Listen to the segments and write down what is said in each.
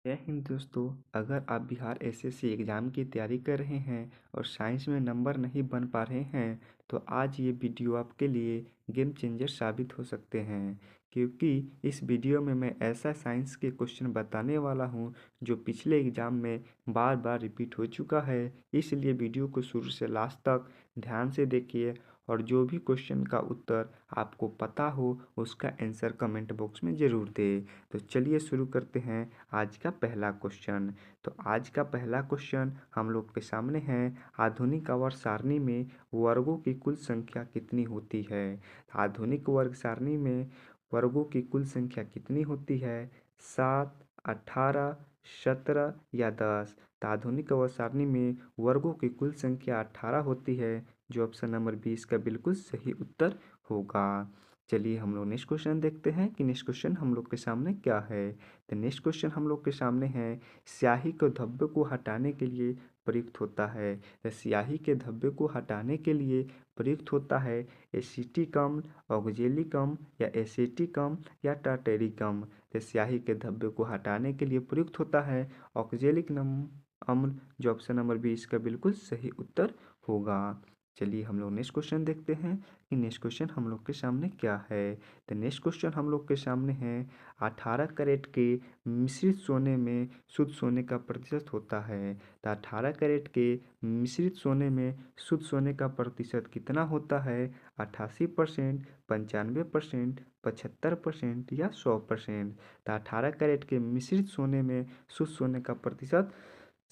जय हिंद दोस्तों। अगर आप बिहार एसएससी एग्ज़ाम की तैयारी कर रहे हैं और साइंस में नंबर नहीं बन पा रहे हैं तो आज ये वीडियो आपके लिए गेम चेंजर साबित हो सकते हैं, क्योंकि इस वीडियो में मैं ऐसा साइंस के क्वेश्चन बताने वाला हूं जो पिछले एग्ज़ाम में बार बार रिपीट हो चुका है। इसलिए वीडियो को शुरू से लास्ट तक ध्यान से देखिए और जो भी क्वेश्चन का उत्तर आपको पता हो उसका आंसर कमेंट बॉक्स में ज़रूर दें। तो चलिए शुरू करते हैं आज का पहला क्वेश्चन। तो आज का पहला क्वेश्चन हम लोग के सामने है, आधुनिक आवर्त सारणी में वर्गों की कुल संख्या कितनी होती है। आधुनिक वर्ग सारणी में वर्गों की कुल संख्या कितनी होती है? 7, 18, 17 या 10। तो आधुनिक आवर्त सारणी में वर्गों की कुल संख्या 18 होती है, जो ऑप्शन नंबर 20 का बिल्कुल सही उत्तर होगा। चलिए हम लोग नेक्स्ट क्वेश्चन देखते हैं कि नेक्स्ट क्वेश्चन हम लोग के सामने क्या है। तो नेक्स्ट क्वेश्चन हम लोग के सामने है, स्याही के धब्बे को हटाने के लिए प्रयुक्त होता है। तो स्याही के धब्बे को हटाने के लिए प्रयुक्त होता है एसिटिक अम्ल, ऑक्जेलिक अम्ल या एसिटिक अम्ल या टार्टेरिक अम्ल। तो स्याही के धब्बे को हटाने के लिए प्रयुक्त होता है ऑक्जेलिक अम्ल, जो ऑप्शन नंबर 20 का बिल्कुल सही उत्तर होगा। चलिए हम लोग नेक्स्ट क्वेश्चन देखते हैं कि नेक्स्ट क्वेश्चन हम लोग के सामने क्या है। तो नेक्स्ट क्वेश्चन हम लोग के सामने है, 18 कैरेट के मिश्रित सोने में शुद्ध सोने का प्रतिशत होता है। तो 18 कैरेट के मिश्रित सोने में शुद्ध सोने का प्रतिशत कितना होता है? 88%, 95%, 75% या 100%। तो 18 कैरेट के मिश्रित सोने में शुद्ध सोने का प्रतिशत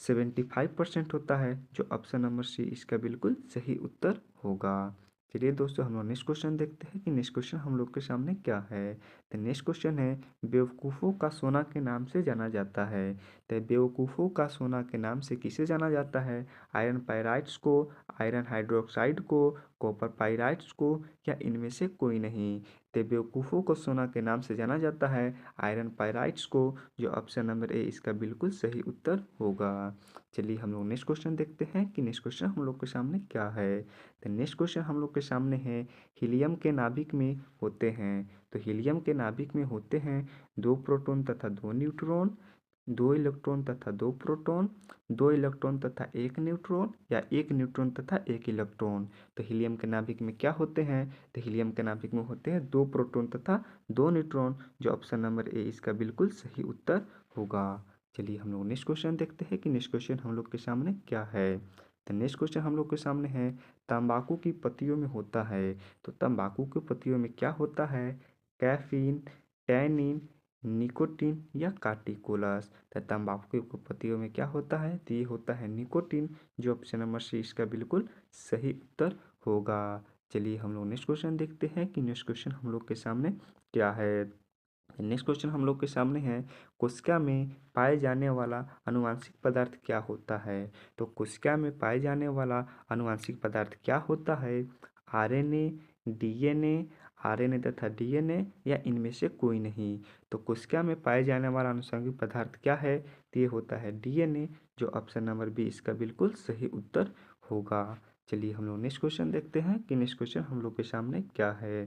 75% होता है, जो ऑप्शन नंबर सी इसका बिल्कुल सही उत्तर होगा। चलिए दोस्तों हम लोग नेक्स्ट क्वेश्चन देखते हैं कि नेक्स्ट क्वेश्चन हम लोग के सामने क्या है। तो नेक्स्ट क्वेश्चन है, बेवकूफ़ों का सोना के नाम से जाना जाता है। तो बेवकूफ़ों का सोना के नाम से किसे जाना जाता है? आयरन पाइराइट्स को, आयरन हाइड्रोक्साइड को, कॉपर पाइराइट्स को या इनमें से कोई नहीं। तो बेवकूफ़ों को सोना के नाम से जाना जाता है आयरन पाइराइट्स को, जो ऑप्शन नंबर ए इसका बिल्कुल सही उत्तर होगा। चलिए हम लोग नेक्स्ट क्वेश्चन देखते हैं कि नेक्स्ट क्वेश्चन हम लोग के सामने क्या है। तो नेक्स्ट क्वेश्चन हम लोग के सामने है, हीलियम के नाभिक में होते हैं। तो हीलियम के नाभिक में होते हैं 2 प्रोटॉन तथा 2 न्यूट्रॉन, 2 इलेक्ट्रॉन तथा 2 प्रोटॉन, 2 इलेक्ट्रॉन तथा 1 न्यूट्रॉन या 1 न्यूट्रॉन तथा 1 इलेक्ट्रॉन। तो हीलियम के नाभिक में क्या होते हैं? तो हीलियम के नाभिक में होते हैं 2 प्रोटॉन तथा 2 न्यूट्रॉन, जो ऑप्शन नंबर ए इसका बिल्कुल सही उत्तर होगा। चलिए हम लोग नेक्स्ट क्वेश्चन देखते हैं कि नेक्स्ट क्वेश्चन हम लोग के सामने क्या है। तो नेक्स्ट क्वेश्चन हम लोग के सामने है, तंबाकू की पत्तियों में होता है। तो तंबाकू की पत्तियों में क्या होता है? कैफीन, टैनिन, निकोटीन या कार्टिकोलस। तो तंबाकू की पत्तियों में क्या होता है? तो ये होता है निकोटीन, जो ऑप्शन नंबर सी इसका बिल्कुल सही उत्तर होगा। चलिए हम लोग नेक्स्ट क्वेश्चन देखते हैं कि नेक्स्ट क्वेश्चन हम लोग के सामने क्या है। नेक्स्ट क्वेश्चन हम लोग के सामने है, कोशिका में पाए जाने वाला आनुवांशिक पदार्थ क्या होता है। तो कोशिका में पाए जाने वाला आनुवांशिक पदार्थ क्या होता है? आरएनए, डीएनए, आरएनए तथा डीएनए या इनमें से कोई नहीं। तो कोशिका में पाए जाने वाला आनुषंगिक पदार्थ क्या है? तो ये होता है डीएनए, जो ऑप्शन नंबर बी इसका बिल्कुल सही उत्तर होगा। चलिए हम लोग नेक्स्ट क्वेश्चन देखते हैं कि नेक्स्ट क्वेश्चन हम लोग के सामने क्या है।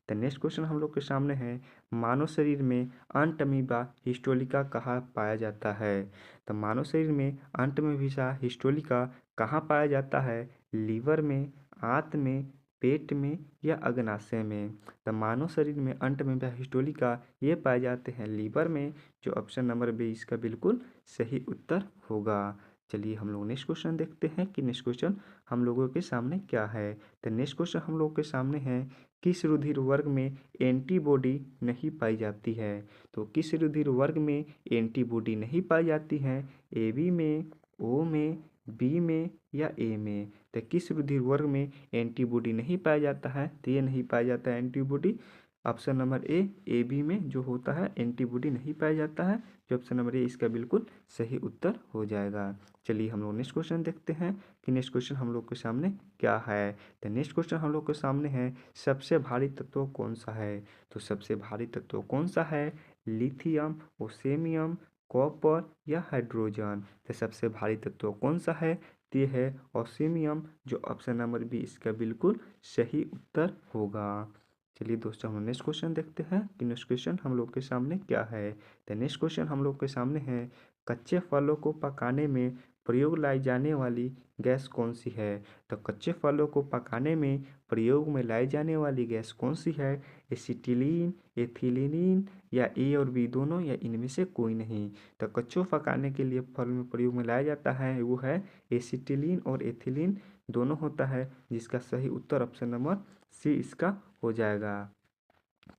तो नेक्स्ट क्वेश्चन हम लोग के सामने है, मानव शरीर में अंटअमीबा हिस्टोलिका कहाँ पाया जाता है। तो मानव शरीर में अंटअमीबा हिस्टोलिका कहाँ पाया जाता है? लीवर में, आंत में, पेट में या अग्नाशय में। तो मानव शरीर में अंटअमीबा हिस्टोलिका ये पाए जाते हैं लीवर में, जो ऑप्शन नंबर बी इसका बिल्कुल सही उत्तर होगा। चलिए हम लोग नेक्स्ट क्वेश्चन देखते हैं कि नेक्स्ट क्वेश्चन हम लोगों के सामने क्या है। तो नेक्स्ट क्वेश्चन हम लोग के सामने है, किस रुधिर वर्ग में एंटीबॉडी नहीं पाई जाती है। तो किस रुधिर वर्ग में एंटीबॉडी नहीं पाई जाती है? ए बी में, ओ में, बी में या ए में। तो किस रुधिर वर्ग में एंटीबॉडी नहीं पाया जाता है? तो ये नहीं पाया जाता है antibody, option number A B में जो होता है एंटीबॉडी नहीं पाया जाता है, जो ऑप्शन नंबर ए इसका बिल्कुल सही उत्तर हो जाएगा। चलिए हम लोग नेक्स्ट क्वेश्चन देखते हैं कि नेक्स्ट क्वेश्चन हम लोग के सामने क्या है। तो नेक्स्ट क्वेश्चन हम लोग के सामने है, सबसे भारी तत्व कौन सा है। तो सबसे भारी तत्व कौन सा है? लिथियम, ओसेमियम, कॉपर या हाइड्रोजन। तो सबसे भारी तत्व कौन सा है? ये है ओसेमियम, जो ऑप्शन नंबर बी इसका बिल्कुल सही उत्तर होगा। चलिए दोस्तों, हम लोग नेक्स्ट क्वेश्चन देखते हैं कि नेक्स्ट क्वेश्चन हम लोग के सामने क्या है। तो नेक्स्ट क्वेश्चन हम लोग के सामने है, कच्चे फलों को पकाने में प्रयोग लाई जाने वाली गैस कौन सी है। तो कच्चे फलों को पकाने में प्रयोग में लाई जाने वाली गैस कौन सी है। एसिटिलीन, एथिलीन या ए और बी दोनों, या इनमें से कोई नहीं। तो कच्चों पकाने के लिए फल में प्रयोग में लाया जाता है वो है एसिटिलीन और एथिलीन दोनों होता है, जिसका सही उत्तर ऑप्शन नंबर सी इसका हो जाएगा।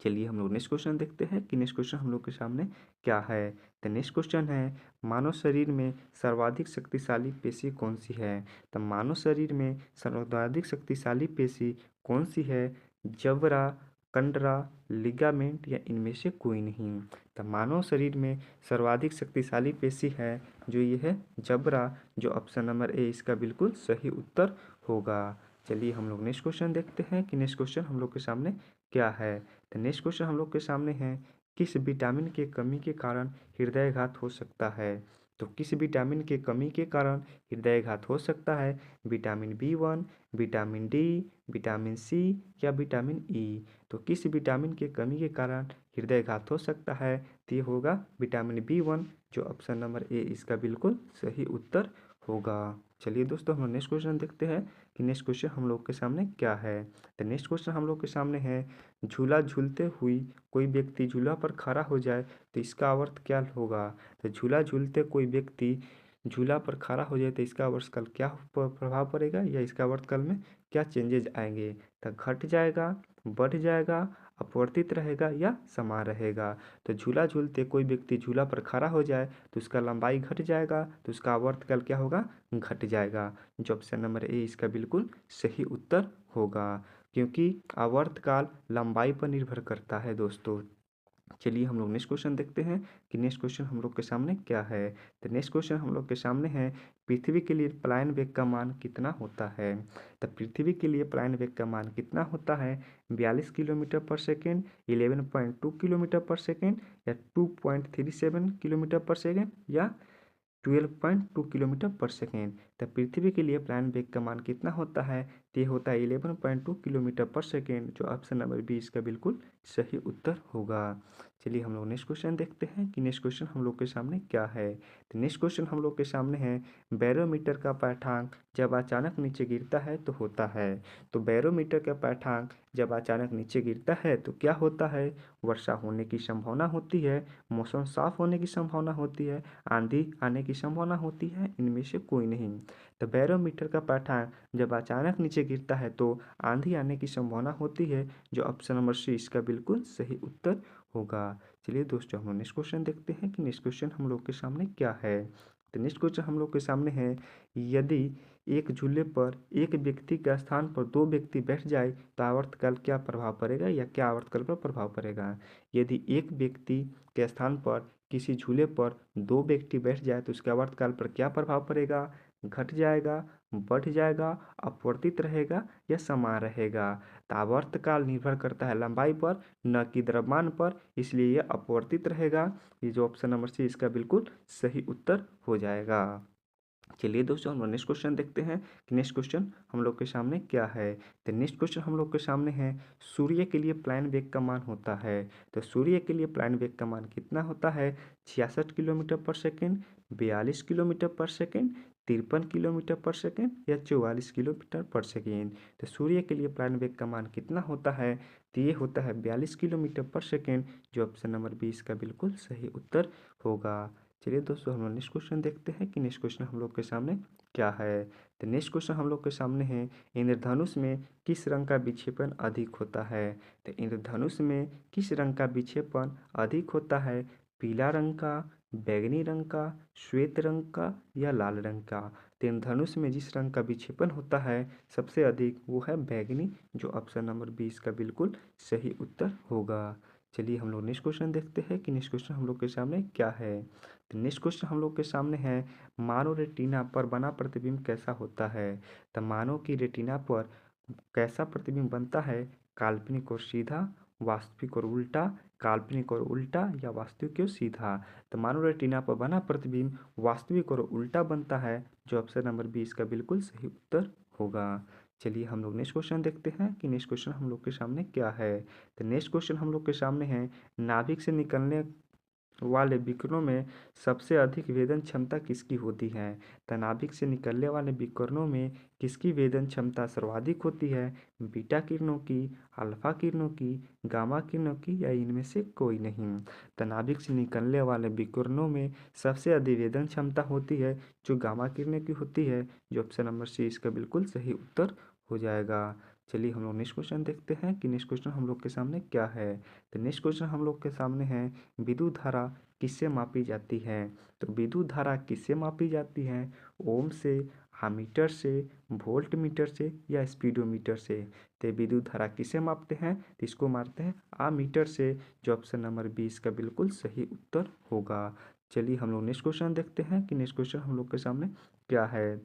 चलिए हम लोग नेक्स्ट क्वेश्चन देखते हैं कि नेक्स्ट क्वेश्चन हम लोग के सामने क्या है। तो नेक्स्ट क्वेश्चन है, मानव शरीर में सर्वाधिक शक्तिशाली पेशी कौन सी है। तो मानव शरीर में सर्वाधिक शक्तिशाली पेशी कौन सी है। जबड़ा, कंडरा, लिगामेंट या इनमें से कोई नहीं। तो मानव शरीर में सर्वाधिक शक्तिशाली पेशी है जो ये है जबड़ा, जो ऑप्शन नंबर ए इसका बिल्कुल सही उत्तर होगा। चलिए हम लोग नेक्स्ट क्वेश्चन देखते हैं कि नेक्स्ट क्वेश्चन हम लोग के सामने क्या है। तो नेक्स्ट क्वेश्चन हम लोग के सामने है, किस विटामिन के कमी के कारण हृदयघात हो सकता है। तो किस विटामिन के कमी के कारण हृदयघात हो सकता है। Vitamin B1, vitamin D, vitamin C या विटामिन ई। तो किस विटामिन के कमी के कारण हृदयघात हो सकता है, तो ये होगा विटामिन B1, जो ऑप्शन नंबर ए इसका बिल्कुल सही उत्तर होगा। चलिए दोस्तों, हम लोग नेक्स्ट क्वेश्चन देखते हैं कि नेक्स्ट क्वेश्चन हम लोग के सामने क्या है। तो नेक्स्ट क्वेश्चन हम लोग के सामने है, झूला झूलते हुई कोई व्यक्ति झूला पर खड़ा हो जाए तो इसका अर्थ क्या होगा। तो झूला झूलते कोई व्यक्ति झूला पर खड़ा हो जाए तो इसका वर्ष कल क्या प्रभाव पड़ेगा, या इसका वर्ष कल में क्या चेंजेज आएंगे। तो घट जाएगा, बढ़ जाएगा, अपवर्तित रहेगा या समान रहेगा। तो झूला झूलते कोई व्यक्ति झूला पर खड़ा हो जाए तो उसका लंबाई घट जाएगा, तो उसका आवर्तकाल क्या होगा, घट जाएगा, जो ऑप्शन नंबर ए इसका बिल्कुल सही उत्तर होगा, क्योंकि आवर्तकाल लंबाई पर निर्भर करता है दोस्तों। चलिए हम लोग नेक्स्ट क्वेश्चन देखते हैं कि नेक्स्ट क्वेश्चन हम लोग के सामने क्या है। तो नेक्स्ट क्वेश्चन हम लोग के सामने है, पृथ्वी के लिए पलायन वेग का मान कितना होता है। तो पृथ्वी के लिए पलायन वेग का मान कितना होता है, 42 किलोमीटर पर सेकेंड, 11.2 किलोमीटर पर सेकेंड या 2.37 किलोमीटर पर सेकेंड या 12.2 किलोमीटर पर सेकेंड। तो पृथ्वी के लिए पलायन वेग का मान कितना होता है, तो ये होता है 11.2 किलोमीटर पर सेकेंड, जो ऑप्शन नंबर बी इसका बिल्कुल सही उत्तर होगा। चलिए हम लोग नेक्स्ट क्वेश्चन देखते हैं कि नेक्स्ट क्वेश्चन हम लोग के सामने क्या है। तो नेक्स्ट क्वेश्चन हम लोग के सामने है, बैरोमीटर का पाठ्यांक जब अचानक नीचे गिरता है तो होता है। तो बैरोमीटर का पाठ्यांक जब अचानक नीचे गिरता है तो क्या होता है, वर्षा होने की संभावना होती है, मौसम साफ होने की संभावना होती है, आंधी आने की संभावना होती है, इनमें से कोई नहीं। तो बैरोमीटर का पाठ्यांक जब अचानक नीचे गिरता है तो आंधी आने की संभावना होती है, जो ऑप्शन नंबर सी इसका बिल्कुल सही उत्तर होगा। चलिए दोस्तों, हम लोग नेक्स्ट क्वेश्चन देखते हैं कि नेक्स्ट क्वेश्चन हम लोग के सामने क्या है। तो नेक्स्ट क्वेश्चन हम लोग के सामने है, यदि एक झूले पर एक व्यक्ति के स्थान पर दो व्यक्ति बैठ जाए तो आवर्तकाल क्या प्रभाव पड़ेगा, या क्या आवर्तकाल पर प्रभाव पड़ेगा। यदि एक व्यक्ति के स्थान पर किसी झूले पर दो व्यक्ति बैठ जाए तो उसके आवर्तकाल पर क्या प्रभाव पड़ेगा, घट जाएगा, बढ़ जाएगा, अपवर्तित रहेगा या समान रहेगा। तो आवर्तकाल निर्भर करता है लंबाई पर, न कि द्रव्यमान पर, इसलिए यह अपवर्तित रहेगा। ये जो ऑप्शन नंबर सी इसका बिल्कुल सही उत्तर हो जाएगा। चलिए दोस्तों, हम नेक्स्ट क्वेश्चन देखते हैं कि नेक्स्ट क्वेश्चन हम लोग के सामने क्या है। तो नेक्स्ट क्वेश्चन हम लोग के सामने है, सूर्य के लिए पलायन वेग का मान होता है। तो सूर्य के लिए पलायन वेग का मान कितना होता है, 66 किलोमीटर पर सेकेंड, 42 किलोमीटर पर सेकेंड, 53 किलोमीटर पर सेकेंड या 44 किलोमीटर पर सेकेंड। तो सूर्य के लिए पलायन वेग का मान कितना होता है, तो ये होता है 42 किलोमीटर पर सेकेंड, जो ऑप्शन नंबर 20 का बिल्कुल सही उत्तर होगा। चलिए दोस्तों, हम लोग नेक्स्ट क्वेश्चन देखते हैं कि नेक्स्ट क्वेश्चन हम लोग के सामने क्या है। तो नेक्स्ट क्वेश्चन हम लोग के सामने है, इंद्रधनुष में किस रंग का विक्षेपण अधिक होता है। तो इंद्रधनुष में किस रंग का विक्षेपण अधिक होता है, पीला रंग का, बैगनी रंग का, श्वेत रंग का या लाल रंग का। तो इंद्रधनुष में जिस रंग का विक्षेपण होता है सबसे अधिक वो है बैगनी, जो ऑप्शन नंबर 20 का बिल्कुल सही उत्तर होगा। चलिए हम लोग नेक्स्ट क्वेश्चन देखते हैं कि नेक्स्ट क्वेश्चन हम लोग के सामने क्या है। तो नेक्स्ट क्वेश्चन हम लोग के सामने है, मानव रेटिना पर बना प्रतिबिंब कैसा होता है। तो मानव की रेटिना पर कैसा प्रतिबिंब बनता है, काल्पनिक और सीधा, वास्तविक और उल्टा, काल्पनिक और उल्टा या वास्तविक और सीधा। तो मानव रेटिना पर बना प्रतिबिंब वास्तविक और उल्टा बनता है, जो ऑप्शन नंबर 20 का बिल्कुल सही उत्तर होगा। चलिए हम लोग नेक्स्ट क्वेश्चन देखते हैं कि नेक्स्ट क्वेश्चन हम लोग के सामने क्या है। तो नेक्स्ट क्वेश्चन हम लोग के सामने है, नाभिक से निकलने वाले विकिरणों में सबसे अधिक वेदन क्षमता किसकी होती है। तो नाभिक से निकलने वाले विकिरणों में किसकी वेदन क्षमता सर्वाधिक होती है, बीटा किरणों की, अल्फा किरणों की, गामा किरणों की, या इनमें से कोई नहीं। तो नाभिक से निकलने वाले विकिरणों में सबसे अधिक वेदन क्षमता होती है जो गामा किरणों की होती है, जो ऑप्शन नंबर सी इसका बिल्कुल सही उत्तर हो जाएगा। चलिए हम लोग नेक्स्ट क्वेश्चन देखते हैं कि नेक्स्ट क्वेश्चन हम लोग के सामने क्या है। तो नेक्स्ट क्वेश्चन हम लोग के सामने है, विद्युत धारा किससे मापी जाती है। तो विद्युत धारा किससे मापी जाती है, ओम से, आमीटर से, वोल्ट मीटर से, या स्पीडोमीटर से। तो विद्युत धारा किससे मापते हैं, तो इसको मारते हैं आमीटर से, जो ऑप्शन नंबर 20 का बिल्कुल सही उत्तर होगा। चलिए हम लोग नेक्स्ट क्वेश्चन देखते हैं कि नेक्स्ट क्वेश्चन हम लोग के सामने क्या है।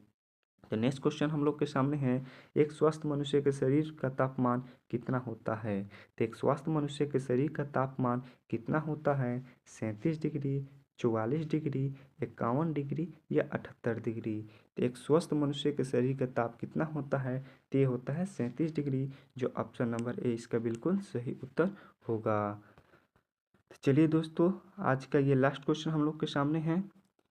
तो नेक्स्ट क्वेश्चन हम लोग के सामने है, एक स्वस्थ मनुष्य के शरीर का तापमान कितना होता है। तो एक स्वस्थ मनुष्य के शरीर का तापमान कितना होता है, 37 डिग्री, 44 डिग्री, 51 डिग्री, या 78 डिग्री। तो एक स्वस्थ मनुष्य के शरीर का ताप कितना होता है, तो ये होता है 37 डिग्री, जो ऑप्शन नंबर ए इसका बिल्कुल सही उत्तर होगा। तो चलिए दोस्तों, आज का ये लास्ट क्वेश्चन हम लोग के सामने है।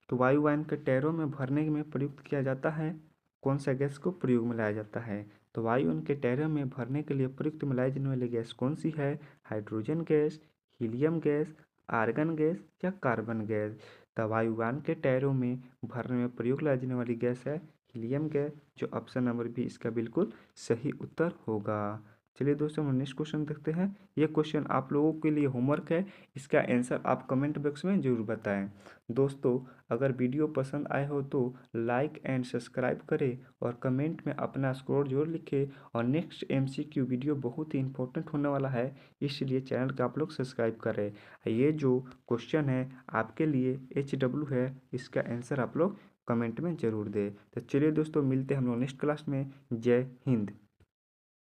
तो वायुयान के टायरों में भरने में प्रयुक्त किया जाता है कौन सा गैस को प्रयोग में लाया जाता है। तो वायुयान के टायरों में भरने के लिए प्रयुक्त में लाई जाने वाली गैस कौन सी है, hydrogen gas, helium gas, argon gas, या कार्बन गैस। तो वायुयान के टायरों में भरने में प्रयोग लाई जाने वाली गैस है हीलियम गैस, जो ऑप्शन नंबर बी इसका बिल्कुल सही उत्तर होगा। चलिए दोस्तों हम नेक्स्ट क्वेश्चन देखते हैं। ये क्वेश्चन आप लोगों के लिए होमवर्क है, इसका आंसर आप कमेंट बॉक्स में ज़रूर बताएं। दोस्तों अगर वीडियो पसंद आए हो तो लाइक एंड सब्सक्राइब करें और कमेंट में अपना स्कोर जरूर लिखें। और नेक्स्ट एमसीक्यू वीडियो बहुत ही इंपॉर्टेंट होने वाला है, इसलिए चैनल को आप लोग सब्सक्राइब करें। ये जो क्वेश्चन है आपके लिए HW है, इसका आंसर आप लोग कमेंट में ज़रूर दें। तो चलिए दोस्तों मिलते हैं हम लोग नेक्स्ट क्लास में। जय हिंद।